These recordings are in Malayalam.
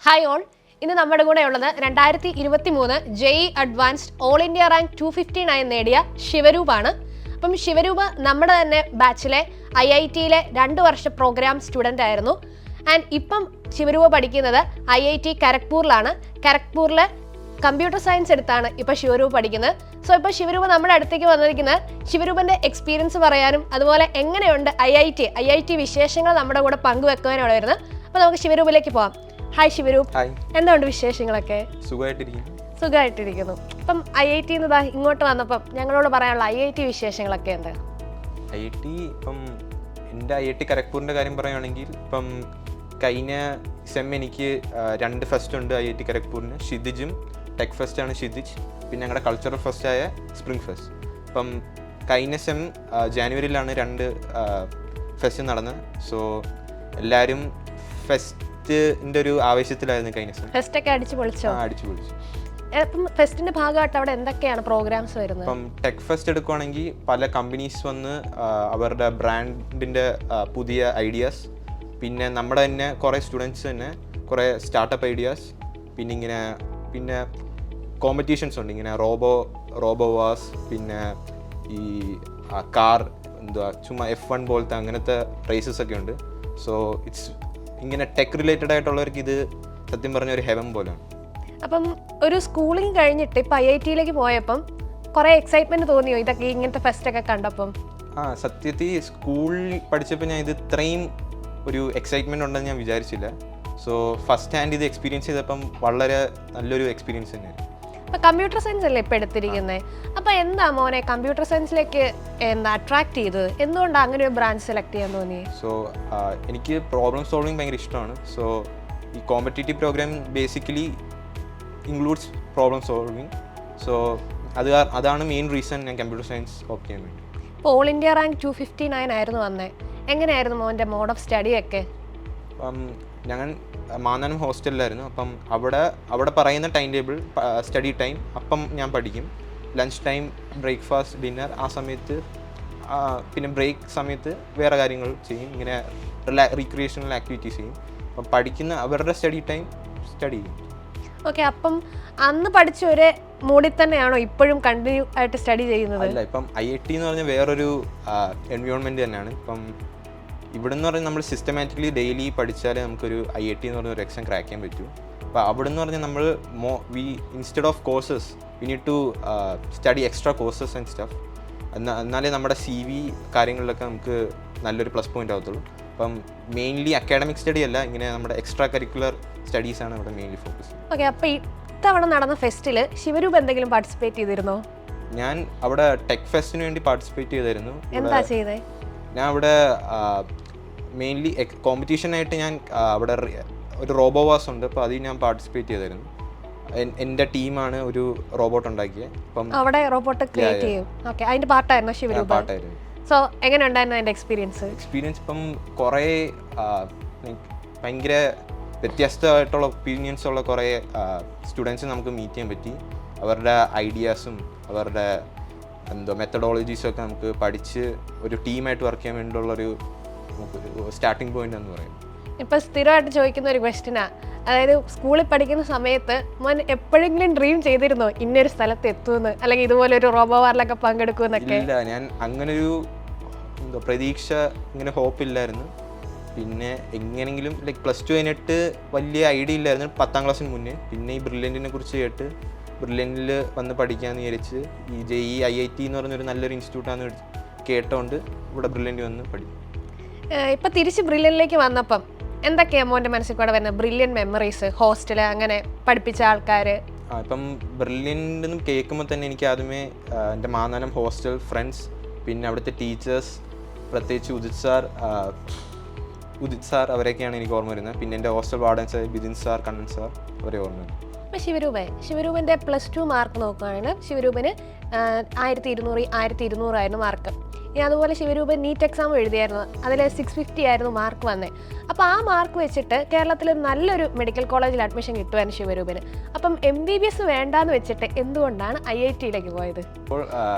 ഹായ് ഓൾ, ഇന്ന് നമ്മുടെ കൂടെ ഉള്ളത് 2023 JEE advanced all India rank 259 നേടിയ ശിവരൂപാണ്. അപ്പം ശിവരൂപ് നമ്മുടെ തന്നെ ബാച്ചിലെ IIT-യിലെ 2 വർഷ പ്രോഗ്രാം സ്റ്റുഡൻ്റ് ആയിരുന്നു. ആൻഡ് ഇപ്പം ശിവരൂപ് പഠിക്കുന്നത് IIT ഖരഗ്പൂരിലാണ്. ഖരഗ്പൂരിൽ കമ്പ്യൂട്ടർ സയൻസ് എടുത്താണ് ഇപ്പോൾ ശിവരൂപ് പഠിക്കുന്നത്. സോ ഇപ്പോൾ ശിവരൂപ് നമ്മുടെ അടുത്തേക്ക് വന്നിരിക്കുന്നത് ശിവരൂപിൻ്റെ എക്സ്പീരിയൻസ് പറയാനും അതുപോലെ എങ്ങനെയുണ്ട് IIT വിശേഷങ്ങൾ നമ്മുടെ കൂടെ പങ്കുവെക്കുവാനാണ് വരുന്നത്. അപ്പോൾ നമുക്ക് ശിവരൂപിലേക്ക് പോകാം. ഹായ് ശിവരൂപ്, എന്തുകൊണ്ട് വിശേഷങ്ങളൊക്കെ? സുഖമായിട്ടിരിക്കുന്നു. ഇപ്പം IIT ഇങ്ങോട്ട് വന്നപ്പം ഞങ്ങളോട് പറയാനുള്ള IIT വിശേഷങ്ങളൊക്കെ ഉണ്ട്. ഇപ്പം എൻ്റെ IIT ഖരഗ്പൂരിൻ്റെ കാര്യം പറയുകയാണെങ്കിൽ ഇപ്പം കഴിഞ്ഞ സെം എനിക്ക് 2 ഫെസ്റ്റ് ഉണ്ട് IIT ഖരഗ്പൂരിന്. ഷിദിജും ടെക് ഫെസ്റ്റ് ആണ് ഷിദിജ്, പിന്നെ ഞങ്ങളുടെ കൾച്ചറൽ ഫെസ്റ്റായ സ്പ്രിംഗ് ഫെസ്റ്റ്. ഇപ്പം കഴിഞ്ഞ സെം ജാനുവരിയിലാണ് 2 ഫെസ്റ്റ് നടന്നത്. സോ എല്ലാവരും ഫെസ്റ്റിൻ്റെ ഒരു ആവേശത്തിലായിരുന്നു കഴിഞ്ഞ സെം. ഫെസ്റ്റൊക്കെ അടിച്ചു പൊളിച്ചു. ഫെസ്റ്റിന്റെ ഭാഗമായിട്ട് അവിടെ എന്തൊക്കെയാണ് പ്രോഗ്രാംസ് വരുന്നത്? ഇപ്പം ടെക് ഫെസ്റ്റ് എടുക്കുവാണെങ്കിൽ പല കമ്പനീസ് വന്ന് അവരുടെ ബ്രാൻഡിൻ്റെ പുതിയ ഐഡിയാസ്, പിന്നെ നമ്മുടെ തന്നെ കുറേ സ്റ്റുഡൻസ് തന്നെ കുറേ സ്റ്റാർട്ടപ്പ് ഐഡിയാസ്, പിന്നെ കോമ്പറ്റീഷൻസ് ഉണ്ട്. ഇങ്ങനെ റോബോ വാസ്, പിന്നെ ഈ കാർ ചുമ്മാ F1 പോലത്തെ അങ്ങനത്തെ റേസസ് ഒക്കെ ഉണ്ട്. സോ ഇറ്റ്സ് ഇങ്ങനെ ടെക് റിലേറ്റഡ് ആയിട്ടുള്ളവർക്ക് ഇത് സത്യം പറഞ്ഞ ഒരു ഹെവൻ പോലെയാണ്. അപ്പം ഒരു സ്കൂളിംഗ് കഴിഞ്ഞിട്ട് ഇപ്പം IIT-യിലേക്ക് പോയപ്പം കുറേ എക്സൈറ്റ്മെന്റ് തോന്നിയോ ഇതൊക്കെ ഇങ്ങനത്തെ ഫെസ്റ്റ് ഒക്കെ കണ്ടപ്പം? സത്യത്തിൽ സ്കൂളിൽ പഠിച്ചപ്പോൾ ഞാൻ ഇത് ഇത്രയും ഒരു എക്സൈറ്റ്മെന്റ് ഉണ്ടെന്ന് ഞാൻ വിചാരിച്ചില്ല. സോ ഫസ്റ്റ് ഹാൻഡ് ഇത് എക്സ്പീരിയൻസ് ചെയ്തപ്പം വളരെ നല്ലൊരു എക്സ്പീരിയൻസ് തന്നെയാണ്. അപ്പം കമ്പ്യൂട്ടർ സയൻസ് അല്ലേ ഇപ്പം എടുത്തിരിക്കുന്നത്? അപ്പം എന്താ മോനെ കമ്പ്യൂട്ടർ സയൻസിലേക്ക് അട്രാക്ട് ചെയ്തത്? എന്തുകൊണ്ടാണ് അങ്ങനെ ഒരു ബ്രാഞ്ച് സെലക്ട് ചെയ്യാൻ തോന്നി? സോ എനിക്ക് പ്രോബ്ലം സോൾവിങ് ഭയങ്കര ഇഷ്ടമാണ്. സോ ഈ competitive program basically includes problem solving. So അതാണ് മെയിൻ റീസൺ ഞാൻ കമ്പ്യൂട്ടർ സയൻസ് ഓപ്റ്റ് ചെയ്യാൻ വേണ്ടി. ഇപ്പോൾ ഓൾ ഇന്ത്യ റാങ്ക് 259 ആയിരുന്നു വന്നത്. എങ്ങനെയായിരുന്നു മോൻ്റെ മോഡ് ഓഫ് സ്റ്റഡി ഒക്കെ? അപ്പം ഞങ്ങൾ മാന്നാനം ഹോസ്റ്റലിലായിരുന്നു. അപ്പം അവിടെ പറയുന്ന ടൈം ടേബിൾ, സ്റ്റഡി ടൈം അപ്പം ഞാൻ പഠിക്കും. ലഞ്ച് ടൈം, ബ്രേക്ക്ഫാസ്റ്റ്, ഡിന്നർ, ആ സമയത്ത് പിന്നെ ബ്രേക്ക് സമയത്ത് വേറെ കാര്യങ്ങൾ ചെയ്യും. ഇങ്ങനെ റീക്രിയേഷണൽ ആക്ടിവിറ്റീസ് ചെയ്യും. അപ്പം പഠിക്കുന്ന അവരുടെ സ്റ്റഡി ടൈം സ്റ്റഡി ചെയ്യും. ഓക്കെ, അപ്പം അന്ന് പഠിച്ച ഒരു മൂഡിൽ തന്നെയാണോ ഇപ്പോഴും കണ്ടിന്യൂ ആയിട്ട് സ്റ്റഡി ചെയ്യുന്നത്? അല്ല, ഇപ്പം IIT എന്ന് പറഞ്ഞാൽ വേറൊരു എൻവയോൺമെൻറ്റ് തന്നെയാണ്. ഇപ്പം ഇവിടെ എന്ന് പറഞ്ഞാൽ നമ്മൾ സിസ്റ്റമാറ്റിക്കലി ഡെയിലി പഠിച്ചാലേ നമുക്കൊരു IIT എന്ന് പറഞ്ഞൊരു എക്സാം ക്രാക്ക് ചെയ്യാൻ പറ്റൂ. അപ്പോൾ അവിടെ എന്ന് പറഞ്ഞാൽ നമ്മൾ instead of courses we need to study extra courses and stuff. എന്നാലേ നമ്മുടെ CV കാര്യങ്ങളിലൊക്കെ നമുക്ക് നല്ലൊരു പ്ലസ് പോയിന്റ് ആവത്തുള്ളൂ. അപ്പം മെയിൻലി അക്കാഡമിക് സ്റ്റഡി അല്ല, ഇങ്ങനെ നമ്മുടെ എക്സ്ട്രാ കരിക്കുലർ സ്റ്റഡീസാണ് ഇവിടെ മെയിൻലി ഫോക്കസ്. ഓക്കെ, അപ്പോൾ ഇത്തവണ നടന്ന ഫെസ്റ്റിൽ ശിവരൂപ് എന്തെങ്കിലും പാർട്ടിസിപ്പേറ്റ് ചെയ്തിരുന്നോ? ഞാൻ അവിടെ ടെക് ഫെസ്റ്റിന് വേണ്ടി പാർട്ടിസിപ്പേറ്റ് ചെയ്തായിരുന്നു. എന്താ ചെയ്തേ? ഞാൻ അവിടെ മെയിൻലി കോമ്പറ്റീഷനായിട്ട് ഞാൻ അവിടെ ഒരു റോബോ വാസ് ഉണ്ട്. അപ്പോൾ അതിൽ ഞാൻ പാർട്ടിസിപ്പേറ്റ് ചെയ്തായിരുന്നു. എൻ്റെ ടീമാണ് ഒരു റോബോട്ട് ഉണ്ടാക്കിയത്. അപ്പം അവിടെ റോബോട്ട് ക്രിയേറ്റ് ചെയ്യും. ഓക്കെ, അതിൻ്റെ പാർട്ടായിരുന്നു ശിവരൂപ്? പാട്ടായിരുന്നു. സോ എങ്ങനെ ഉണ്ടായിരുന്നു അതിൻ്റെ എക്സ്പീരിയൻസ്? ഇപ്പം കുറേ ഭയങ്കര വ്യത്യസ്തമായിട്ടുള്ള ഒപ്പീനിയൻസ് ഉള്ള കുറേ സ്റ്റുഡൻസ് നമുക്ക് മീറ്റ് ചെയ്യാൻ പറ്റി. അവരുടെ ഐഡിയാസും അവരുടെ മെത്തഡോളജീസും ഒക്കെ നമുക്ക് പഠിച്ച് ഒരു ടീമായിട്ട് വർക്ക് ചെയ്യാൻ വേണ്ടിയുള്ളൊരു സ്റ്റാർട്ടിംഗ് പോയിന്റ് എന്ന് പറയും. ഇപ്പം സ്ഥിരമായിട്ട് ചോദിക്കുന്ന ഒരു ക്വസ്റ്റ്യനാ, അതായത് സ്കൂളിൽ പഠിക്കുന്ന സമയത്ത് മോൻ എപ്പോഴെങ്കിലും ഡ്രീം ചെയ്തിരുന്നോ ഇന്നൊരു സ്ഥലത്ത് എത്തുമെന്ന്, അല്ലെങ്കിൽ ഇതുപോലെ ഒരു റോബോ വാറിലൊക്കെ പങ്കെടുക്കുമെന്നൊക്കെ? ഇല്ല, ഞാൻ അങ്ങനൊരു പ്രതീക്ഷ, ഇങ്ങനെ ഹോപ്പില്ലായിരുന്നു. പിന്നെ എങ്ങനെയെങ്കിലും ലൈക്ക് +2 കഴിഞ്ഞിട്ട് വലിയ ഐഡിയ ഇല്ലായിരുന്നു 10ാം ക്ലാസ്സിന് മുന്നേ. പിന്നെ ഈ ബ്രില്യൻറ്റിനെ കുറിച്ച് കേട്ട് ബ്രില്യൻറ്റിൽ വന്ന് പഠിക്കാമെന്ന് വിചാരിച്ച് ഈ JEE IIT എന്ന് പറഞ്ഞൊരു നല്ലൊരു ഇൻസ്റ്റിറ്റ്യൂട്ടാണെന്ന് കേട്ടോണ്ട് ഇവിടെ ബ്രില്യൻറ്റ് വന്ന് പഠിക്കും. ഇപ്പം തിരിച്ച് ബ്രില്യൻറ്റിലേക്ക് വന്നപ്പം എന്തൊക്കെയാണ് മോൻ്റെ മനസ്സിൽ കൂടെ വരുന്നത്? ബ്രില്യൻ മെമ്മറീസ്, ഹോസ്റ്റൽ, അങ്ങനെ പഠിപ്പിച്ച ആൾക്കാർ? ഇപ്പം ബ്രില്യൻ്റ് എന്ന് കേൾക്കുമ്പോൾ തന്നെ എനിക്ക് ആദ്യമേ എൻ്റെ മാന്നാനം ഹോസ്റ്റൽ ഫ്രണ്ട്സ്, പിന്നെ അവിടുത്തെ ടീച്ചേഴ്സ്, പ്രത്യേകിച്ച് ഉദിത് സാർ അവരൊക്കെയാണ് എനിക്ക് ഓർമ്മ വരുന്നത്. പിന്നെ എൻ്റെ hostel wardens Bidin sir, Kannan sir, അവരെ ഓർമ്മ വരുന്നത്. അപ്പോൾ ശിവരൂപിൻ്റെ +2 മാർക്ക് നോക്കുകയാണെങ്കിൽ ശിവരൂപിന് 1200 ആയിരുന്നു മാർക്ക്. ഇനി അതുപോലെ ശിവരൂപ് നീറ്റ് എക്സാം എഴുതിയായിരുന്നു, അതിൽ 650 ആയിരുന്നു മാർക്ക് വന്നത്. അപ്പോൾ ആ മാർക്ക് വെച്ചിട്ട് കേരളത്തിൽ നല്ലൊരു മെഡിക്കൽ കോളേജിൽ അഡ്മിഷൻ കിട്ടുമായിരുന്നു ശിവരൂപിന്. അപ്പം MBBS വേണ്ടാന്ന് വെച്ചിട്ട് എന്തുകൊണ്ടാണ് IIT-യിലേക്ക് പോയത്? അപ്പോൾ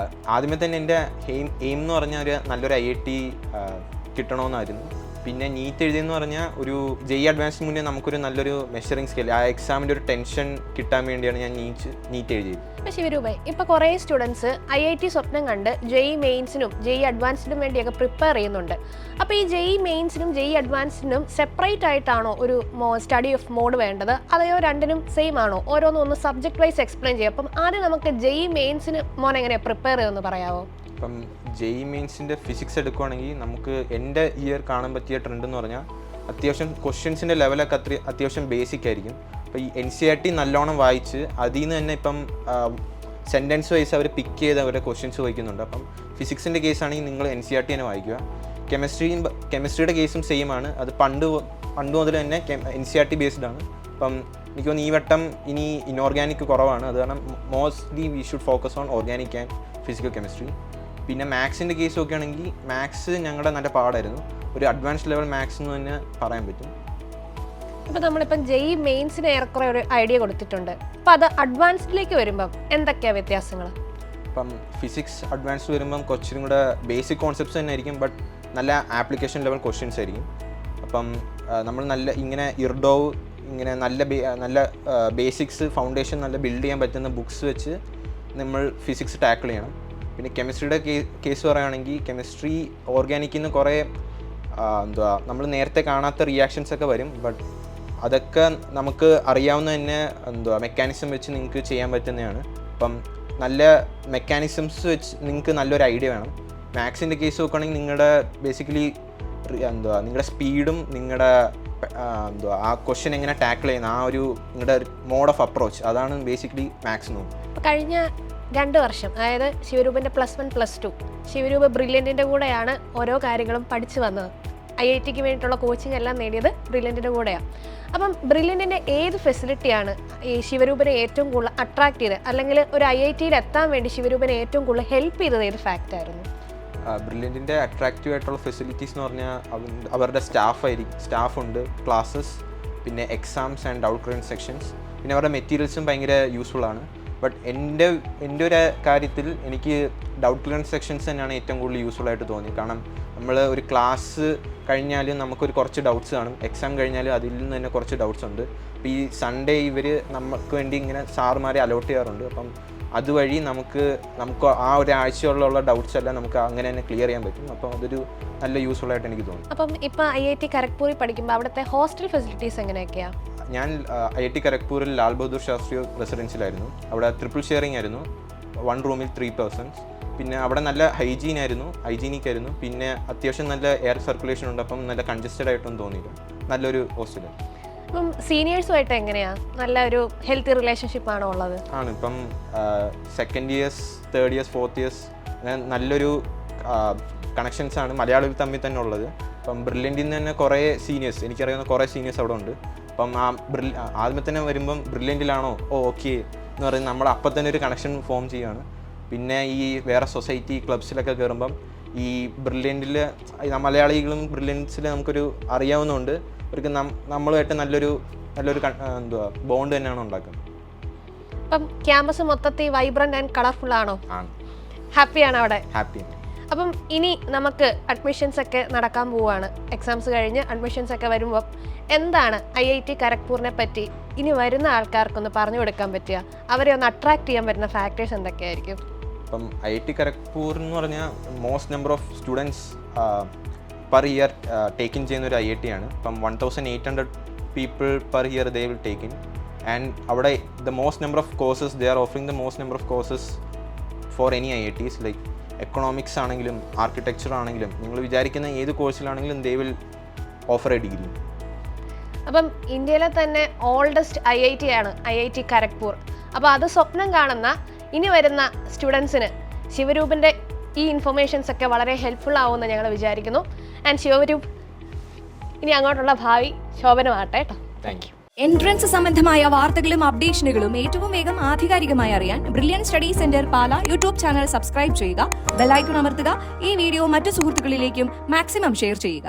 ആദ്യമേ തന്നെ എൻ്റെ എയിം എന്ന് പറഞ്ഞാൽ നല്ലൊരു IIT കിട്ടണമെന്നായിരുന്നു. പിന്നെ നീറ്റ് എഴുതിയെന്ന് പറഞ്ഞാൽ ഒരു JEE അഡ്വാൻസിന് മുന്നേ നമുക്കൊരു നല്ലൊരു മെഷറിംഗ് സ്കെയിൽ, ആ എക്സാമിൻ്റെ ഒരു ടെൻഷൻ കിട്ടാൻ വേണ്ടിയാണ് ഞാൻ നീറ്റ് എഴുതിയത്. അപ്പോൾ ശിവരൂപേ, ഇപ്പോൾ കുറേ സ്റ്റുഡൻസ് IIT സ്വപ്നം കണ്ട് JEE മെയിൻസിനും JEE അഡ്വാൻസിനും വേണ്ടിയൊക്കെ പ്രിപ്പയർ ചെയ്യുന്നുണ്ട്. അപ്പോൾ ഈ JEE മെയിൻസിനും JEE അഡ്വാൻസിനും സെപ്പറേറ്റ് ആയിട്ടാണോ ഒരു സ്റ്റഡി ഓഫ് മോഡ് വേണ്ടത്, അതെയോ രണ്ടിനും സെയിം ആണോ? ഓരോന്ന് സബ്ജക്ട് വൈസ് എക്സ്പ്ലെയിൻ ചെയ്യാം. അപ്പം ആദ്യം നമുക്ക് JEE മെയിൻസിന് മോൻ എങ്ങനെയാണ് പ്രിപ്പയർ ചെയ്യുമെന്ന് പറയാമോ? ഇപ്പം JEE മെയിൻസിൻ്റെ ഫിസിക്സ് എടുക്കുവാണെങ്കിൽ നമുക്ക് എൻ്റെ ഇയർ കാണാൻ പറ്റിയ ട്രെൻഡ് എന്ന് പറഞ്ഞാൽ അത്യാവശ്യം ക്വസ്റ്റ്യൻസിൻ്റെ ലെവലൊക്കെ അത്യാവശ്യം ബേസിക് ആയിരിക്കും. അപ്പോൾ ഈ NCERT നല്ലോണം വായിച്ച് അതിൽ നിന്ന് തന്നെ ഇപ്പം സെൻറ്റൻസ് വൈസ് അവർ പിക്ക് ചെയ്ത് അവരുടെ ക്വസ്റ്റ്യൻസ് വായിക്കുന്നുണ്ട്. അപ്പം ഫിസിക്സിൻ്റെ കേസാണെങ്കിൽ നിങ്ങൾ NCERT തന്നെ വായിക്കുക. കെമിസ്ട്രിയുടെ കേസും സെയിം ആണ്. അത് പണ്ട് മുതൽ തന്നെ NCERT ബേസ്ഡ് ആണ്. അപ്പം എനിക്ക് തോന്നുന്നു ഈ വട്ടം ഇനി ഇൻഓർഗാനിക് കുറവാണ്. അത് കാരണം mostly we should focus on organic and physical chemistry. പിന്നെ മാത്സിൻ്റെ കേസ് നോക്കുകയാണെങ്കിൽ മാത്സ് ഞങ്ങളുടെ നല്ല പാടായിരുന്നു. ഒരു അഡ്വാൻസ്ഡ് ലെവൽ മാത്സ് എന്ന് തന്നെ പറയാൻ പറ്റും. ഇപ്പോൾ നമ്മളിപ്പം JEE മെയിൻസിന് ഏറെക്കുറെ ഒരു ഐഡിയ കൊടുത്തിട്ടുണ്ട്. അപ്പോൾ അത് അഡ്വാൻസ്ഡിലേക്ക് വരുമ്പം എന്തൊക്കെയാണ് വ്യത്യാസങ്ങൾ? ഇപ്പം ഫിസിക്സ് അഡ്വാൻസ്ഡ് വരുമ്പം കുറച്ചും കൂടെ ബേസിക് കോൺസെപ്റ്റ്സ് തന്നെ ആയിരിക്കും, ബട്ട് നല്ല ആപ്ലിക്കേഷൻ ലെവൽ ക്വസ്റ്റ്യൻസ് ആയിരിക്കും. അപ്പം നമ്മൾ നല്ല ഇങ്ങനെ ഇർഡോവ് ഇങ്ങനെ നല്ല ബേസിക്സ് ഫൗണ്ടേഷൻ നല്ല ബിൽഡ് ചെയ്യാൻ പറ്റുന്ന ബുക്സ് വെച്ച് നമ്മൾ ഫിസിക്സ് ടാക്കിൾ ചെയ്യണം. പിന്നെ കെമിസ്ട്രിയുടെ കേസ് പറയുകയാണെങ്കിൽ കെമിസ്ട്രി ഓർഗാനിക്കിൽ നിന്ന് കുറേ നമ്മൾ നേരത്തെ കാണാത്ത റിയാക്ഷൻസ് ഒക്കെ വരും. ബട്ട് അതൊക്കെ നമുക്ക് അറിയാവുന്ന തന്നെ മെക്കാനിസം വെച്ച് നിങ്ങൾക്ക് ചെയ്യാൻ പറ്റുന്നതാണ്. അപ്പം നല്ല മെക്കാനിസംസ് വെച്ച് നിങ്ങൾക്ക് നല്ലൊരു ഐഡിയ വേണം. മാത്സിൻ്റെ കേസ് നോക്കുകയാണെങ്കിൽ നിങ്ങളുടെ ബേസിക്കലി നിങ്ങളുടെ സ്പീഡും നിങ്ങളുടെ ആ ക്വസ്റ്റ്യൻ എങ്ങനെ ടാക്കിൾ ചെയ്യുന്ന ആ ഒരു നിങ്ങളുടെ മോഡ് ഓഫ് അപ്രോച്ച്, അതാണ് ബേസിക്കലി മാത്സ് എന്ന് തോന്നുന്നു. ഇപ്പോൾ കഴിഞ്ഞ 2 വർഷം, അതായത് ശിവരൂപൻ്റെ +1 +2 ശിവരൂപ ബ്രില്യൻറ്റിൻ്റെ കൂടെയാണ് ഓരോ കാര്യങ്ങളും പഠിച്ചു വന്നത്. IITക്ക് വേണ്ടിയിട്ടുള്ള കോച്ചിങ് എല്ലാം നേടിയത് ബ്രില്യൻറ്റിൻ്റെ കൂടെയാണ്. അപ്പം ബ്രില്യൻറ്റിൻ്റെ ഏത് ഫെസിലിറ്റിയാണ് ഈ ശിവരൂപനെ ഏറ്റവും കൂടുതൽ അട്രാക്ട് ചെയ്തത്, അല്ലെങ്കിൽ ഒരു IITയിൽ എത്താൻ വേണ്ടി ശിവരൂപനെ ഏറ്റവും കൂടുതൽ ഹെൽപ്പ് ചെയ്തത് ഏത് ഫാക്റ്റായിരുന്നു? ബ്രില്യൻറ്റിൻ്റെ അട്രാക്റ്റീവ് ആയിട്ടുള്ള ഫെസിലിറ്റീസ് എന്ന് പറഞ്ഞാൽ അവരുടെ സ്റ്റാഫുണ്ട്, ക്ലാസ്സസ്, പിന്നെ exams and doubt clearing sections, പിന്നെ അവരുടെ മെറ്റീരിയൽസും ഭയങ്കര യൂസ്ഫുള്ളാണ്. ബട്ട് എൻ്റെ ഒരു കാര്യത്തിൽ എനിക്ക് ഡൗട്ട് ക്ലിയറിംഗ് സെക്ഷൻസ് തന്നെയാണ് ഏറ്റവും കൂടുതൽ യൂസ്ഫുൾ ആയിട്ട് തോന്നി. കാരണം നമ്മൾ ഒരു ക്ലാസ് കഴിഞ്ഞാൽ നമുക്കൊരു കുറച്ച് ഡൗട്ട്സ് കാണും, എക്സാം കഴിഞ്ഞാൽ അതിൽ നിന്ന് തന്നെ കുറച്ച് ഡൗട്ട്സ് ഉണ്ട്. അപ്പോൾ ഈ സൺഡേ ഇവർ നമുക്ക് വേണ്ടി ഇങ്ങനെ സാറുമാരെ അലോട്ട് ചെയ്യാറുണ്ട്. അപ്പം അതുവഴി നമുക്ക് ആ ഒരാഴ്ചയുള്ള ഡൗട്ട്സ് എല്ലാം നമുക്ക് അങ്ങനെ തന്നെ ക്ലിയർ ചെയ്യാൻ പറ്റും. അപ്പോൾ അതൊരു നല്ല യൂസ്ഫുൾ ആയിട്ട് എനിക്ക് തോന്നുന്നു. അപ്പം ഇപ്പോൾ IIT ഖരഗ്പൂരിൽ പഠിക്കുമ്പോൾ അവിടുത്തെ ഹോസ്റ്റൽ ഫെസിലിറ്റീസ് എങ്ങനെയൊക്കെയാണ്? ഞാൻ IIT ഖരഗ്പൂരിൽ ലാൽ ബഹദൂർ ശാസ്ത്രി റെസിഡൻസിലായിരുന്നു. അവിടെ ട്രിപ്പിൾ ഷെയറിംഗ് ആയിരുന്നു, 1 റൂമിൽ 3 persons. പിന്നെ അവിടെ നല്ല ഹൈജീനിക് ആയിരുന്നു. പിന്നെ അത്യാവശ്യം നല്ല എയർ സർക്കുലേഷൻ ഉണ്ട്. അപ്പം നല്ല കൺജസ്റ്റഡ് ആയിട്ടൊന്നും തോന്നിയില്ല. നല്ലൊരു ഹോസ്റ്റൽ. അപ്പം സീനിയേഴ്സുമായിട്ട് എങ്ങനെയാണ്? നല്ല ഒരു ഹെൽത്തി റിലേഷൻഷിപ്പ് ആണോ ഉള്ളത്? ആണ്. ഇപ്പം 2nd years 3rd years 4th years അങ്ങനെ നല്ലൊരു കണക്ഷൻസ് ആണ് മലയാളികൾ തമ്മിൽ തന്നെ ഉള്ളത്. അപ്പം ബ്രില്യൻറ്റിൽ നിന്ന് തന്നെ കുറേ സീനിയേഴ്സ്, എനിക്കറിയാവുന്ന കുറേ സീനിയേഴ്സ് അവിടെ ഉണ്ട്. അപ്പം ആദ്യമേ തന്നെ വരുമ്പം ബ്രില്യൻറ്റിലാണോ ഓക്കെ എന്ന് പറയുന്നത് നമ്മൾ അപ്പം തന്നെ ഒരു കണക്ഷൻ ഫോം ചെയ്യുകയാണ്. പിന്നെ ഈ വേറെ സൊസൈറ്റി ക്ലബ്സിലൊക്കെ കയറുമ്പം ഈ ബ്രില്യൻറ്റിൽ മലയാളികളും ബ്രില്യൻസിൽ നമുക്കൊരു അറിയാവുന്നതുകൊണ്ട് അവർക്ക് നമ്മളുമായിട്ട് നല്ലൊരു ബോണ്ട് തന്നെയാണ് ഉണ്ടാക്കുന്നത്. അപ്പം ക്യാമ്പസ് മൊത്തത്തിൽ വൈബ്രന്റ് ആൻഡ് കളർഫുൾ ആണോ? ആണ്. ഹാപ്പിയാണ് അവിടെ? ഹാപ്പിയാണ്. അപ്പം ഇനി നമുക്ക് അഡ്മിഷൻസ് ഒക്കെ നടക്കാൻ പോവുകയാണ്. എക്സാംസ് കഴിഞ്ഞ് അഡ്മിഷൻസ് ഒക്കെ വരുമ്പോൾ എന്താണ് IIT ഖരഗ്പൂരിനെ പറ്റി ഇനി വരുന്ന ആൾക്കാർക്കൊന്ന് പറഞ്ഞു കൊടുക്കാൻ പറ്റുക? അവരെ ഒന്ന് അട്രാക്ട് ചെയ്യാൻ പറ്റുന്ന ഫാക്ടേഴ്സ് എന്തൊക്കെയായിരിക്കും? ഇപ്പം IIT ഖരഗ്പൂർ എന്ന് പറഞ്ഞാൽ most number of students per year taken ചെയ്യുന്ന ഒരു IIT ആണ്. ഇപ്പം 1800 people per year they will take in. And അവിടെ the most number of courses, they are offering the most number of courses for any IITs, like economics ആണെങ്കിലും ആർക്കിടെക്ചർ ആണെങ്കിലും നിങ്ങൾ വിചാരിക്കുന്ന ഏത് കോഴ്സിലാണെങ്കിലും they will offer a degree. അപ്പം ഇന്ത്യയിലെ തന്നെ ഓൾഡസ്റ്റ് IIT ആണ് IIT ഖരഗ്പൂർ. അപ്പോൾ അത് സ്വപ്നം കാണുന്ന ഇനി വരുന്ന സ്റ്റുഡൻസിന് ശിവരൂപിൻ്റെ ഈ ഇൻഫർമേഷൻസ് ഒക്കെ വളരെ ഹെൽപ്ഫുൾ ആവുമെന്ന് ഞങ്ങൾ വിചാരിക്കുന്നു. ആൻഡ് ശിവരൂപ്, ഇനി അങ്ങോട്ടുള്ള ഭാവി ശോഭനമാകട്ടെ കേട്ടോ. Thank you. എൻട്രൻസ് സംബന്ധമായ വാർത്തകളും അപ്ഡേഷനുകളും ഏറ്റവും വേഗം ആധികാരികമായി അറിയാൻ ബ്രില്യൻ സ്റ്റഡി സെന്റർ പാല യൂട്യൂബ് ചാനൽ സബ്സ്ക്രൈബ് ചെയ്യുക, ബെൽ ഐക്കൺ അമർത്തുക, ഈ വീഡിയോ മറ്റു സുഹൃത്തുക്കളിലേക്കും മാക്സിമം ഷെയർ ചെയ്യുക.